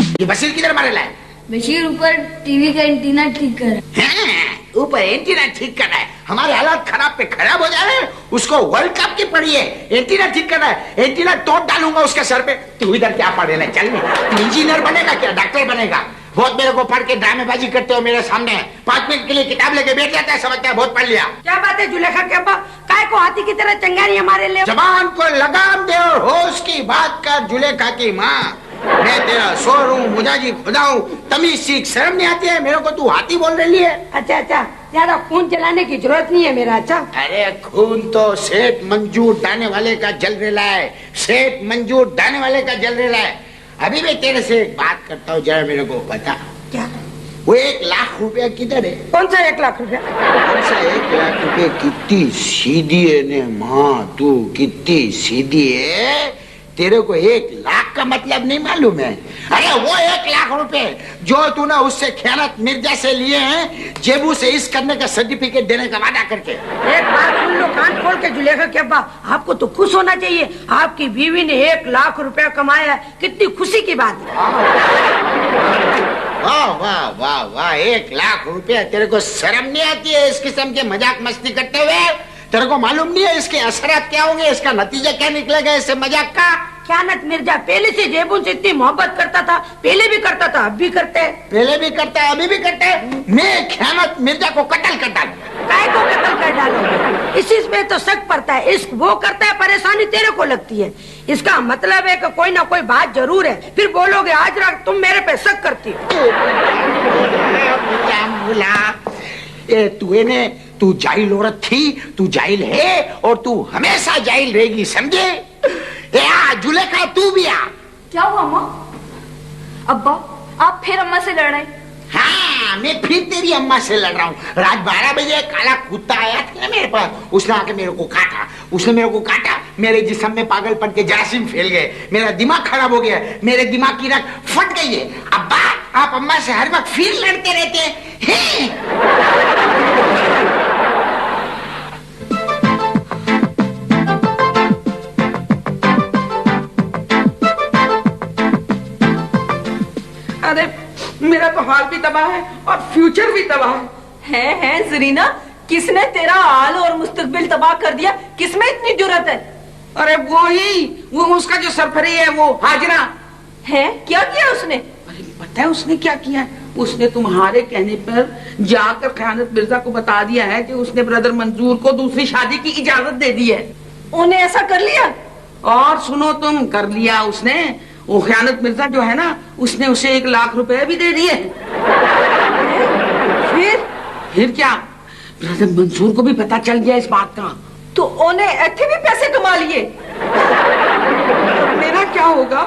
ये बशीर किधर मारे लाए? बशीर ऊपर टीवी का एंटीना ठीक कर ऊपर एंटीना ठीक करना है। हमारे हालात खराब पे खराब हो जा रहे हैं, उसको वर्ल्ड कप की पड़ी है, एंटीना ठीक करना है। एंटीना तोड़ डालूंगा उसके सर पे। तू इधर क्या पढ़ रहा है? चल तू इंजीनियर बनेगा क्या डॉक्टर बनेगा? बहुत मेरे को पढ़ के ड्रामेबाजी करते हो मेरे सामने। 5 मिनट के लिए किताब लेके बैठ जाता है, समझता है बहुत पढ़ लिया। क्या बात है जुलेखा के अब्बा, काय को हाथी की तरह चंगारी हमारे लिए। जबान को लगाम दे और होश की बात कर जुलेखा की माँ। मैं तेरा शोर हूँ, मुजाजी खुदा हूँ, तमीज सीख। शर्म नहीं आती है मेरे को? तू हाथी बोल रही है। अच्छा अच्छा, ज्यादा खून चलाने की जरूरत नहीं है मेरा। अच्छा अरे खून तो सेठ मंजूर डाने वाले का जल रहा है, सेठ मंजूर डाने वाले का जल रहा है। अभी मैं तेरे से एक बात करता हूँ, जरा मेरे को बता। क्या? वो 1 लाख रुपया किधर है? कौन सा 1 लाख रुपया? कौन सा 1 लाख रुपया? कितनी सीधी है ने माँ तू, कितनी सीधी है। तेरे को 1 लाख का मतलब नहीं मालूम है? अरे वो 1 लाख रुपए जो तूने उससे खयानत मिर्जा से लिए हैं, जेबू से इस करने का सर्टिफिकेट देने का वादा करके। एक बात सुन लो कान खोल के जुलेखा के अब्बा, आपको तो खुश होना चाहिए। आपकी बीवी ने 1 लाख रुपया कमाया है, कितनी खुशी की बात है। वाह वाह वाह वाह, 1 लाख रुपया। तेरे को शर्म नहीं आती है इस किस्म के मजाक मस्ती करते हुए? तेरे को मालूम नहीं है इसके असरात क्या होंगे, इसका नतीजा क्या निकलेगा इससे मजाक का? खयानत मिर्जा पहले से जेबून से इतनी मोहब्बत करता था, पहले भी करता था, अब भी करते है। पहले भी करता है, अभी भी करते है। मैं खयानत मिर्जा को कत्ल कर डालूं। काय को कत्ल कर डालो? इसी में तो शक पड़ता है। इश्क वो करता है, परेशानी तेरे को लगती है। इसका मतलब है कि कोई ना कोई बात जरूर है। फिर बोलोगे आज रात तुम मेरे पे शक करती हो। तू जाहिल औरत थी, तू जाहिल है और तू हमेशा जाहिल रहेगी, समझे? जुलेखा तू भी आ। क्या हुआ अम्मा? अब्बा आप फिर अम्मा से लड़ रहे? हाँ, मैं फिर तेरी अम्मा से लड़ रहा हूँ। रात 12 बजे काला कुत्ता आया था ना मेरे पास, उसने आके मेरे को काटा। उसने मेरे को काटा, मेरे जिस्म में पागलपन के जरासीम फैल गए, मेरा दिमाग खराब हो गया, मेरे दिमाग की रग फट गई है। अब्बा आप अम्मा से हर वक्त फिर लड़ते रहते हैं। अरे मेरा तो हाल भी तबाह है और फ्यूचर भी तबाह है जरीना, किसने तेरा हाल और मुस्तकबिल तबाह कर दिया? किसमें इतनी जुर्रत है? अरे वो उसका जो सरफरी है वो हाजरा है। क्या किया उसने? अरे पता है उसने क्या किया है? उसने तुम्हारे कहने पर जाकर खयानत मिर्जा को बता दिया है कि उसने ब्रदर मंजूर को दूसरी शादी की इजाजत दे दी है। उन्हें ऐसा कर लिया? और सुनो तुम, कर लिया उसने। वो खयानत मिर्जा जो है ना, उसने उसे 1 लाख रुपए भी दे दिए। फिर क्या, ब्रदर मंसूर को भी पता चल गया इस बात का। तो उन्हें ऐसे भी पैसे कमा लिए। मेरा क्या होगा?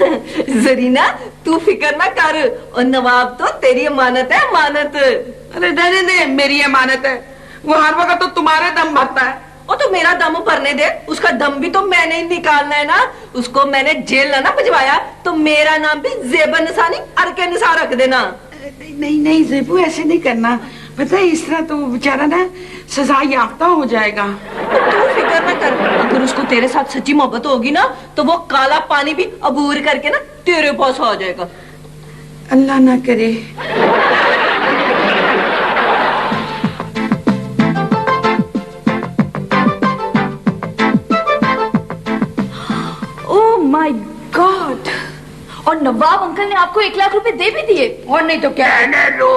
जरीना तू फिक्र ना कर, और नवाब तो तेरी अमानत है, अमानत। अरे रहने दे, मेरी अमानत है। वो हर वक्त तो तुम्हारे दम भरता है। वो तो मेरा दम भरने दे, उसका दम भी तो मैंने ही निकालना है ना। उसको मैंने जेल ना भिजवाया तो मेरा नाम भी ज़ेबा निसा नहीं, अरके निसा रख देना। नहीं नहीं ज़ेबू, ऐसे नहीं करना। पता है इस तरह तो बेचारा ना सजा याफ्ता हो जाएगा। तू फिक्र ना कर, अगर उसको तेरे साथ सच्ची मोहब्बत होगी ना तो वो काला पानी भी अबूर करके ना तेरे पास आ जाएगा। अल्लाह ना करे। My God! और नवाब अंकल ने आपको 1 लाख रुपए दे भी दिए? और नहीं तो क्या। कहने लो,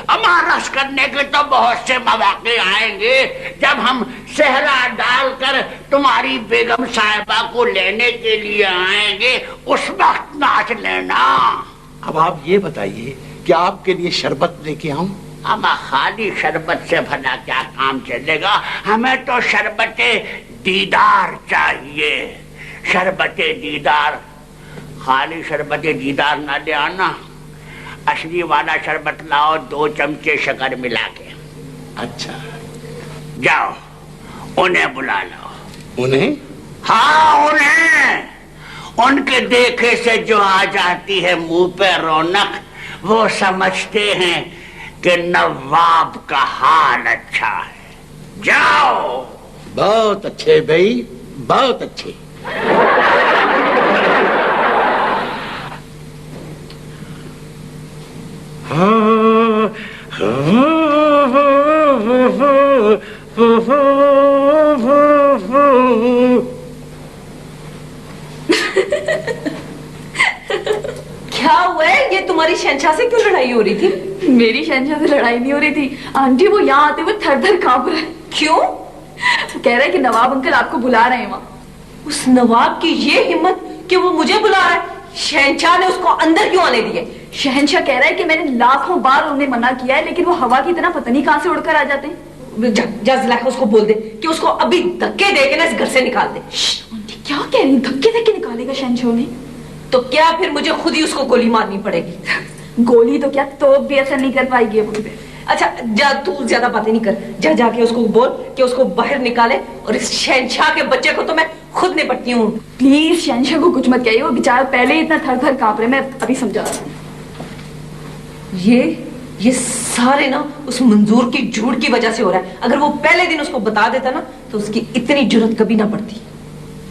अमारस करने के तो बहुत से मौके आएंगे जब हम सेहरा डालकर तुम्हारी बेगम साहिबा को लेने के लिए आएंगे, उस वक्त नाच लेना। अब आप ये बताइए कि आपके लिए शरबत लेके आऊं? हम खाली शरबत से भला क्या काम चलेगा? हमें तो शरबते दीदार चाहिए, शरबते दीदार। खाली शरबते दीदार ना ले आना, असली वाला शरबत लाओ, 2 चमचे शक्कर मिला के। अच्छा, जाओ उन्हें बुला लो। उन्हें? हाँ उन्हें। उनके देखे से जो आ जाती है मुंह पे रौनक, वो समझते हैं कि नवाब का हाल अच्छा है। जाओ। बहुत अच्छे भाई, बहुत अच्छे। क्या हुआ है? ये तुम्हारी शहंशाह से क्यों लड़ाई हो रही थी? मेरी शहंशाह से लड़ाई नहीं हो रही थी आंटी, वो यहाँ आते हुए थर थर कांप रहा है। क्यों? वो कह रहा है कि नवाब अंकल आपको बुला रहे हैं वहाँ। उस नवाब की ये हिम्मत कि वो मुझे बुला रहा है। शहंशाह ने उसको अंदर क्यों आने दिए? शहंशाह कह रहा है कि मैंने लाखों बार उन्हें मना किया है, लेकिन वो हवा की तरह पता नहीं कहां से उड़कर आ जाते हैं। जा ज़ुलेखा, उसको बोल दे कि उसको अभी धक्के देके ना इस घर से निकाल दे। आंटी क्या कह रही हैं? धक्के देके निकालेगा शहंशाह ने? तो क्या फिर मुझे खुद ही उसको गोली मारनी पड़ेगी? गोली तो क्या, तोप भी असर नहीं कर पाएगी अब उन पे। अच्छा जा, तू ज्यादा बातें नहीं कर। जाके उसको बोल कि उसको बाहर निकाले, और इस शहंशाह के बच्चे को तो मैं खुद निपटती हूँ। प्लीज शहंशाह को कुछ मत कहिए, वो बेचारा पहले ही इतना थर थर कांप रहे। मैं अभी समझा रहा हूँ। ये सारे ना उस मंजूर की झूठ की वजह से हो रहा है। अगर वो पहले दिन उसको बता देता ना तो उसकी इतनी जुर्रत कभी ना पड़ती।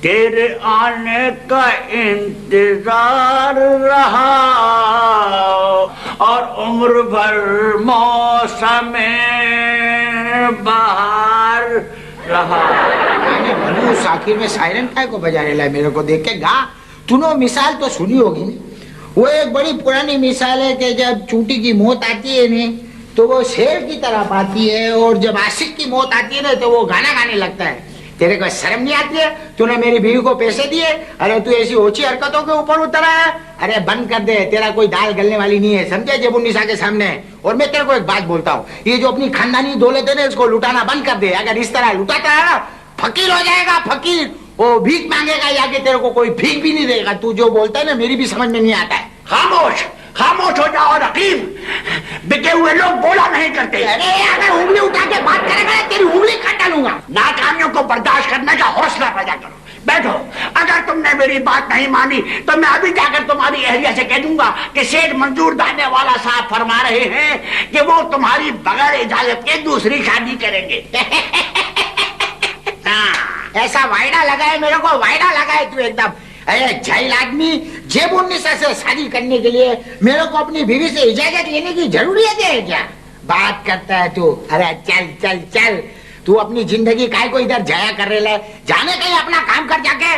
तेरे आने का इंतजार रहा और उम्र भर मौसम बहार रहा। मैंने मनूस आखिर में सायरन काय को बजा रहा है मेरे को देख के गा। तूने मिसाल तो सुनी होगी ना, वो एक बड़ी पुरानी मिसाल है कि जब चूंटी की मौत आती है ने तो वो शेर की तरफ आती है, और जब आशिक की मौत आती है ना तो वो गाना गाने लगता है। तेरे को शर्म नहीं आती है? तूने मेरी बीवी को पैसे दिए, अरे तू ऐसी ओछी हरकतों के ऊपर उतरा है। अरे बंद कर दे, तेरा कोई दाल गलने वाली नहीं है, समझे? जेबुन्निसा के सामने। और मैं तेरे को एक बात बोलता हूँ, ये जो अपनी खानदानी दौलत है ना, इसको लुटाना बंद कर दे। अगर इस तरह लुटाता है ना, फकीर हो जाएगा, फकीर। वो भीख मांगेगा या कि तेरे को कोई भीख भी नहीं देगा। तू जो बोलता है ना मेरी भी समझ में नहीं आता है। खामोश खामोश हो जाओ रकीब, बिके हुए लोग बोला नहीं करते। अरे अगर उंगली उठा के बात करेगा तेरी उंगली काट डालूंगा। नाकामियों को बर्दाश्त करने का हौसला पैदा करो। बैठो, अगर तुमने मेरी बात नहीं मानी तो मैं अभी जाकर तुम्हारी एहलिया से कह दूंगा कि सेठ मंजूर दाने वाला साहब फरमा रहे हैं कि वो तुम्हारी बगैर इजाजत के दूसरी शादी करेंगे। ऐसा वायदा लगाए मेरे को, वायदा लगाए तू एकदम। अरे जाहिल आदमी, जेबुन्निसा से शादी करने के लिए मेरे को अपनी बीवी से इजाजत लेने की जरूरत है क्या? बात करता है तू। अरे चल चल चल, तू अपनी जिंदगी काय को इधर जाया कर रहे, जाने कहीं अपना काम कर जाके।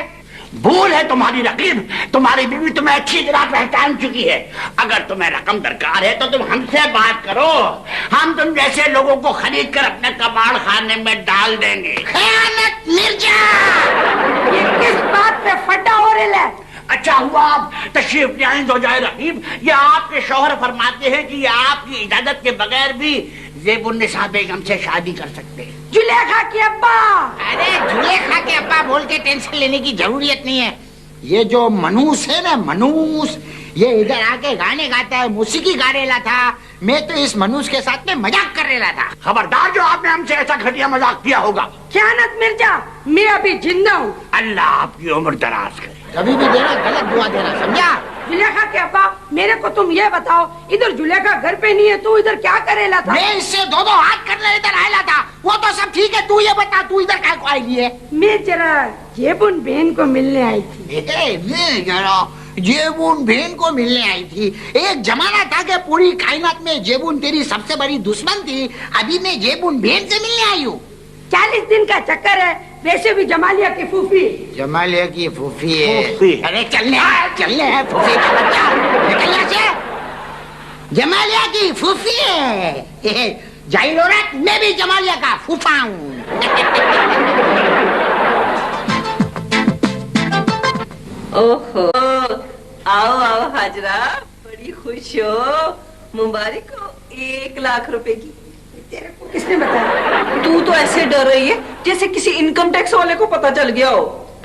भूल है तुम्हारी रकीब, तुम्हारी बीवी तुम्हें अच्छी तरह पहचान चुकी है। अगर तुम्हें रकम दरकार है तो तुम हमसे बात करो, हम तुम जैसे लोगों को खरीद कर अपने कबाड़ खाने में डाल देंगे। खयानत मिर्जा, ये किस बात पे फटा हो रहा है? अच्छा हुआ आप तशरीफ ले आए हो जाए रकीब। ये आपके शौहर फरमाते हैं कि ये आपकी इजाजत के बगैर भी जेबुन्निसा बेगम से शादी कर सकते हैं। जुलेखा की अब्बा। अरे जुलेखा के अब्बा बोल के टेंशन लेने की जरूरत नहीं है। ये जो मनूस है ना, मनूस, ये इधर आके गाने गाता है, मौसीकी गा रेला था। मैं तो इस मनूस के साथ में मजाक कर रेला था। खबरदार जो आपने हमसे ऐसा घटिया मजाक किया होगा। खयानत मिर्जा, मैं अभी जिंदा हूँ। अल्लाह आपकी उम्र दराज करे। कभी भी देना गलत दुआ देना, समझा? जुलेखा के अब्बा, मेरे को तुम ये बताओ, इधर जुलेखा घर पे नहीं है, तू इधर क्या करेला था? मैं इससे दो हाथ करने इधर आयला था। वो तो सब ठीक है, तू ये बता, तू इधर काय को आई है? मैं जरा जेबुन बहन को मिलने आई थी। मैं जरा जेबून बहन को मिलने आई थी। एक जमाना था कि पूरी कायनात में जेबून तेरी सबसे बड़ी दुश्मन थी। अभी मैं जेबून बहन से मिलने आई हूँ। 40 दिन का चक्कर है, वैसे भी जमालिया की फूफी। जमालिया की फूफी है। फूफी। अरे चलने है फूफी का बच्चा, निकल यहाँ से। जमालिया की फूफी है। जाहिल औरत, मैं भी जमालिया का फूफा हूँ। ओहो, आओ आओ हाजरा, बड़ी खुश हो, मुबारक हो 1 लाख रुपए की। तेरे को किसने बताया? तू तो ऐसे डर रही है जैसे किसी इनकम टैक्स वाले को पता चल गया हो।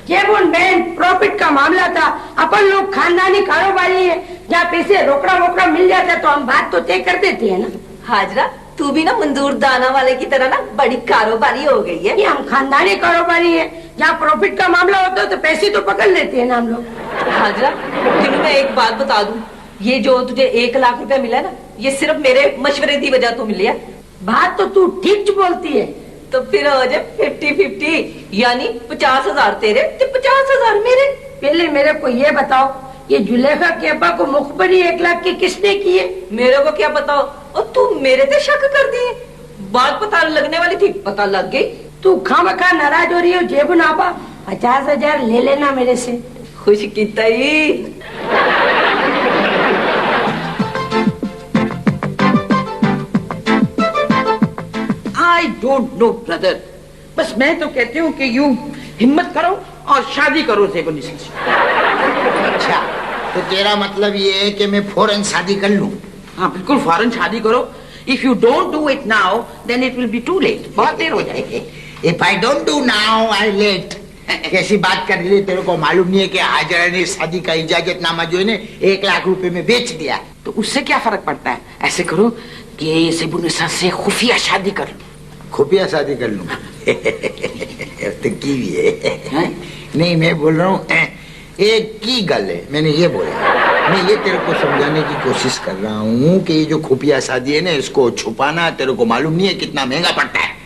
जेबुन बहन, प्रॉफिट का मामला था। अपन लोग खानदानी कारोबारी है, जहाँ पैसे रोकड़ा वोकड़ा मिल जाता है तो हम बात तो तय कर देते हैं ना। हाजरा, तू भी ना मंजूर दाना वाले की तरह ना बड़ी कारोबारी हो गई है। ये हम खानदानी कारोबारी है, जहाँ प्रॉफिट का मामला होता है तो पैसे तो पकड़ लेते हैं ना हम लोग। हाजरा, तुम्हें मैं एक बात बता दूं, ये जो तुझे 1 लाख रुपया मिला ना, ये सिर्फ मेरे मशवरे की वजह तो मिली है। बात तो तू ठीक बोलती है। तो फिर हो जाए 50-50, यानी 50,000 तेरे तो 50,000 मेरे। पहले मेरे को ये बताओ, ये जुलेखा के अब्बा को मुखबरी 1 लाख की किसने की है? मेरे को क्या बताओ, और तू मेरे पे शक कर दी। बात पता लगने वाली थी, पता लग गई। तू खामखा नाराज हो रही हो जेबन आपा, 50,000 ले लेना मेरे से। खुश की तई। आई डोंट नो ब्रदर, बस मैं तो कहती हूँ कि यूं हिम्मत करो और शादी करो ज़ेबुन्निसा से। अच्छा, तो तेरा मतलब ये है कि मैं फौरन शादी कर लूं? हाँ बिल्कुल, फौरन शादी करो। If you don't do it now then it will be too late, बहुत देर हो जाएगी। If I don't do now I late. कैसी बात कर रही है, तेरे को मालूम नहीं है कि हाजरा ने शादी का इजाजतनामा जो है ना 1 लाख रुपए में बेच दिया। तो उससे क्या फर्क पड़ता है? ऐसे करो कि ज़ेबुन्निसा से खुफिया शादी कर लो। खुफिया शादी कर लूं? तो की भी है? नहीं, मैं बोल रहा हूँ एक की गल है, मैंने ये बोला। मैं ये तेरे को समझाने की कोशिश कर रहा हूँ कि ये जो खुफिया शादी है ना, इसको छुपाना तेरे को मालूम नहीं है कितना महंगा पड़ता है।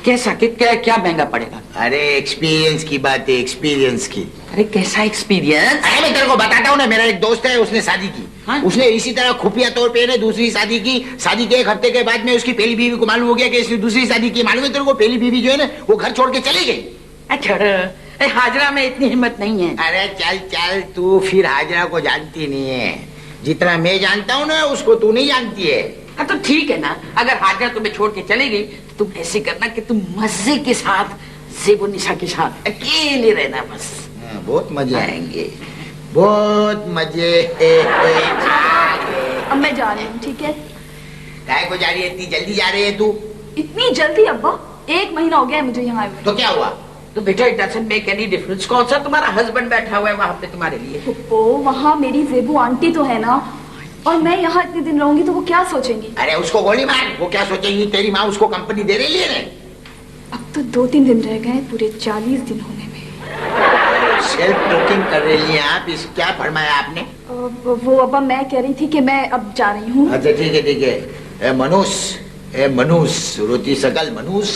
कैसा कि क्या महंगा पड़ेगा? अरे एक्सपीरियंस की बात है, एक्सपीरियंस की। अरे कैसा एक्सपीरियंस? अरे मैं तेरे को बताता हूँ ना, मेरा एक दोस्त है, उसने शादी की। हाँ? उसने इसी तरह खुफिया तौर पे ने दूसरी शादी की। शादी के 1 हफ्ते के बाद में उसकी पहली बीवी को मालूम हो गया कि इसने दूसरी शादी की। मालूम है तेरे को, पहली बीवी जो है ना वो घर छोड़ के चली गई। अच्छा, हाजरा में इतनी हिम्मत नहीं है। अरे चल चल, तू फिर हाजरा को जानती नहीं है। जितना मैं जानता हूँ ना उसको तू नहीं जानती है। हाँ तो ठीक है ना, अगर हाजरा तुम्हें छोड़ के चली गई तो तुम ऐसे करना कि तुम मजे के साथ ज़ेबुन्निसा के साथ अकेले रहना बस। बहुत मजे आएंगे, बहुत मजे। अब मैं जा रही हूँ, ठीक है? काय को जा रही है? इतनी जल्दी जा रही है तू? इतनी जल्दी अब्बा? 1 महीना हो गया है मुझे यहाँ आए हुए। तो क्या हुआ? तो बेटा it doesn't make any difference. कौन सा तुम्हारा हस्बैंड बैठा हुआ है वहां पे तुम्हारे लिए? ओ, वहाँ मेरी जेबू आंटी तो है ना, और मैं यहाँ इतने दिन रहूंगी तो वो क्या सोचेंगी? अरे उसको गोली मार, वो क्या सोचेगी? तेरी माँ उसको कंपनी दे रही है। अब तो 2-3 दिन रह गए पूरे 40 दिन होने में। सेल्फ टॉकिंग कर रही हैं आप। इस क्या फरमाया आपने? वो अब्बा मैं कह रही थी कि मैं अब जा रही हूँ। अच्छा ठीक है ठीक है। मनुष रोटी सकल मनुष,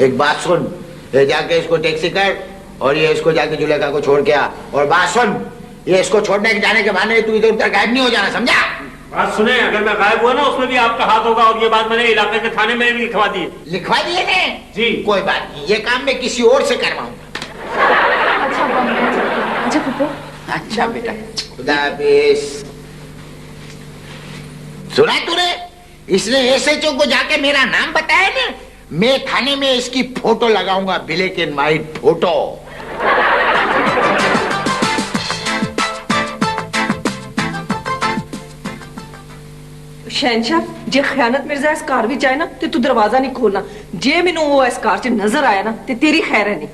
एक बात सुन, ये जाके इसको टैक्सी कर और ये इसको जाके जुलेखा को छोड़ के आ। और बात सुन, ये इसको छोड़ने के जाने के बहाने तू इधर उधर गायब नहीं हो जाना, समझा? बात सुने, अगर मैं गायब हुआ ना उसमें भी आपका हाथ होगा, और ये बात मैंने इलाके के थाने में भी लिखवा दी। लिखवा दिए ने? जी। कोई बात नहीं, ये काम मैं किसी और से करवाऊंगा। अच्छा अब्बा, मैं चलती हूँ। अच्छा पप्पू। अच्छा बेटा, खुदा हाफिज। सुना तूने? इसने एसएचओ को जाके मेरा नाम बताया ना, मैं थाने में इसकी फोटो लगाऊंगा, ब्लैक एंड व्हाइट फोटो। शहनशाह, जे खयानत मिर्जा इस कार विच आए ना ते तू दरवाजा नहीं खोलना। जे मैनू वो इस कार च नजर आया ना ते तेरी खैर है नहीं।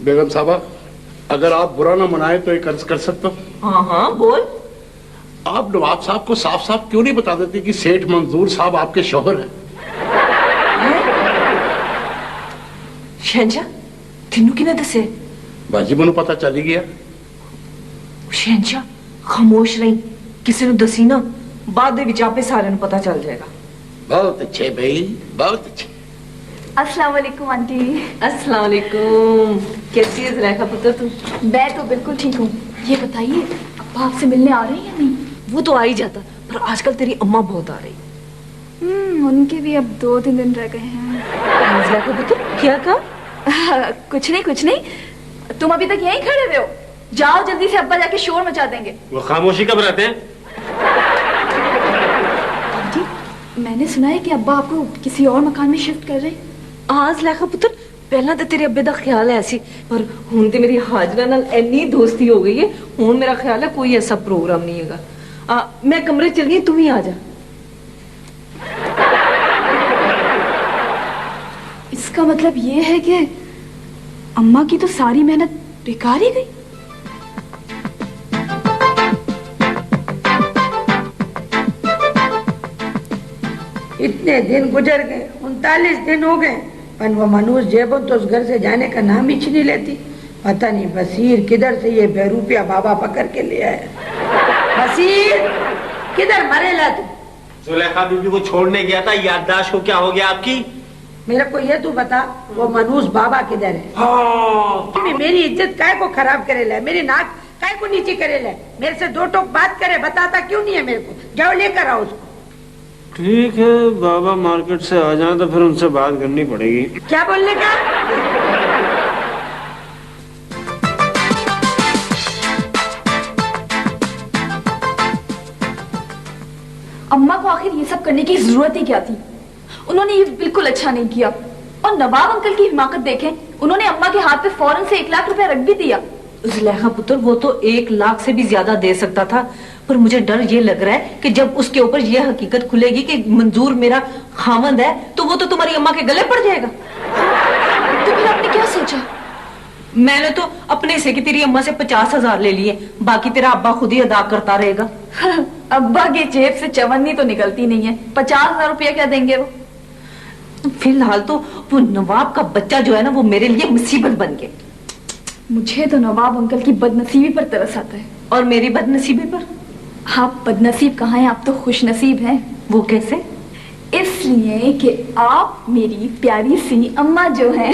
बेगम साहबा, अगर आप बुरा ना मनाए तो एक अर्ज कर सकता हूँ? हाँ हाँ बोल। आप नवाब साहब को साफ साफ क्यों नहीं बता देते कि सेठ मंजूर साहब आपके शौहर हैं? शहनशाह, तेनू किने दसे? बाजी मनु पता चली गया। शहनशाह खामोश रही, किसी ने दसी ना, बाद दे विच आपे सारे नु पता चल जाएगा। बहुत अच्छे भाई, बहुत अच्छे। अस्सलाम वालेकुम आंटी। अस्सलाम वालेकुम। कैसी है ज़ुलेखा पुत्र तू? मैं तो बिल्कुल ठीक हूँ। ये बताइए, अब्बा आपसे मिलने आ रहे हैं या नहीं? वो तो आ ही जाता, पर आजकल तेरी अम्मा बहुत आ रही। उनके भी अब 2-3 दिन रह गए हैं। ज़ुलेखा पुत्र क्या कहा? कुछ नहीं। तुम अभी तक यहीं खड़े रहे हो? जाओ जल्दी से, अब्बा जाके शोर मचा देंगे। वो खामोशी कब रहते हैं? आंटी, मैंने सुना है कि अब्बा आपको किसी और मकान में शिफ्ट कर रहे हैं। हाँ ज़ुलेखा पुत्र, पहला तो तेरे अब्बे दा ख्याल है ऐसी, पर हुण ते मेरी हाजरा नाल इन्नी दोस्ती हो गई है, हुण मेरा ख्याल है कोई ऐसा प्रोग्राम नहीं हैगा। मैं कमरे चली, तुम ही आ जा। इसका मतलब ये है कि अम्मा की तो सारी मेहनत बेकार ही गई। इतने दिन गुजर गए, 39 दिन हो गए, पर वो मनोज जेबन तो उस घर से जाने का नाम ही नहीं लेती। पता नहीं बसीर किधर से ये बेरूपिया बाबा पकड़ के ले आया। बसीर किधर मरेला तू? जुलेखा बीबी को छोड़ने गया था, याददाश्त को क्या हो गया आपकी? मेरे को ये तू बता, वो मनूस बाबा किधर है? हाँ। मेरी इज्जत काय को खराब करेला? मेरी नाक काय को नीचे करे ले? मेरे से दो टोक बात करे, बताता क्यों नहीं है मेरे को? जाओ लेकर आओ उसको। ठीक है, बाबा मार्केट से आ जाए तो फिर उनसे बात करनी पड़ेगी। क्या बोलने का? अम्मा को आखिर ये सब करने की जरूरत ही क्या थी? उन्होंने ये बिल्कुल अच्छा नहीं किया। और नवाब अंकल की हिमाकत देखें, उन्होंने अम्मा के हाथ पे फौरन से 1 लाख रुपए रख भी दिया। जुलेखा पुत्र, वो तो 1 लाख से भी ज्यादा दे सकता था, पर मुझे डर ये लग रहा है कि जब उसके ऊपर ये हकीकत खुलेगी कि मंजूर मेरा खामंद है, तो वो तो तुम्हारी अम्मा के गले पड़ जाएगा। तो फिर आपने क्या सोचा? मैंने तो अपने से कि तेरी अम्मा से 50,000 ले लिए, बाकी तेरा अब्बा खुद ही अदा करता रहेगा। अब्बा की जेब से चवन्नी तो निकलती नहीं है, 50,000 रुपया क्या देंगे वो? फिलहाल तो वो नवाब का बच्चा जो है ना, वो मेरे लिए मुसीबत बन गया। मुझे तो नवाब अंकल की बदनसीबी पर तरस आता है। और मेरी बदनसीबी पर? आप बदनसीब कहाँ हैं, आप तो खुशनसीब हैं। वो कैसे? इसलिए कि आप मेरी प्यारी सी अम्मा जो हैं।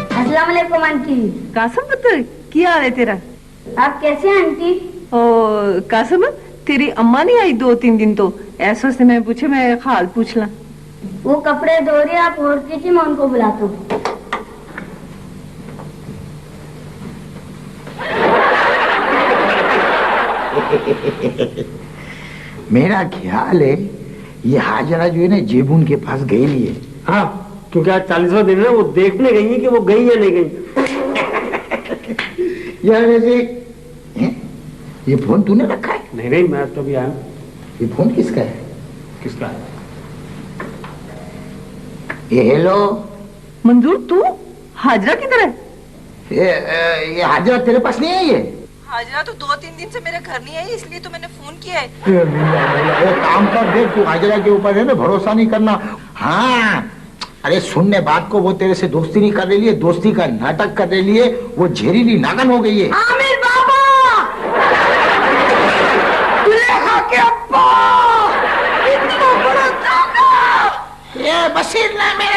अस्सलाम वालेकुम आंटी। कासम पुत्र, क्या हाल है तेरा? आप कैसे हैं आंटी? ओ कासम, तेरी अम्मा नहीं आई 2-3 दिन, तो ऐसा से मैं पूछे, मैं हाल पूछ ला। वो कपड़े धो रही, आप और कीजिए, मैं उनको बुलाता हूँ। मेरा ख्याल है ये हाजरा जो है ना जेबून के पास गई नहीं है। हाँ, क्योंकि आज 40वां दिन है, वो देखने गई है कि वो गई या नहीं गई। यार वैसे ये फोन तूने रखा है? नहीं नहीं, मैं तो भी आया। ये फोन किसका है? किसका है? ये हेलो मंजूर, तू? हाजरा किधर है? ये हाजरा तेरे पास नहीं है? ये हाजरा तो 2-3 दिन से मेरे घर नहीं आई, इसलिए तो मैंने फोन किया है। एक काम कर, देख तू हाजरा के ऊपर है ना भरोसा नहीं करना। हाँ, अरे सुनने बात को, वो तेरे से दोस्ती नहीं कर रही है, दोस्ती का नाटक कर रही है, वो जहरीली नागन हो गई है। आमिर बाबा! दुल्हा के अब्बा! इतना बड़ा धोखा! ये बशीर नाम है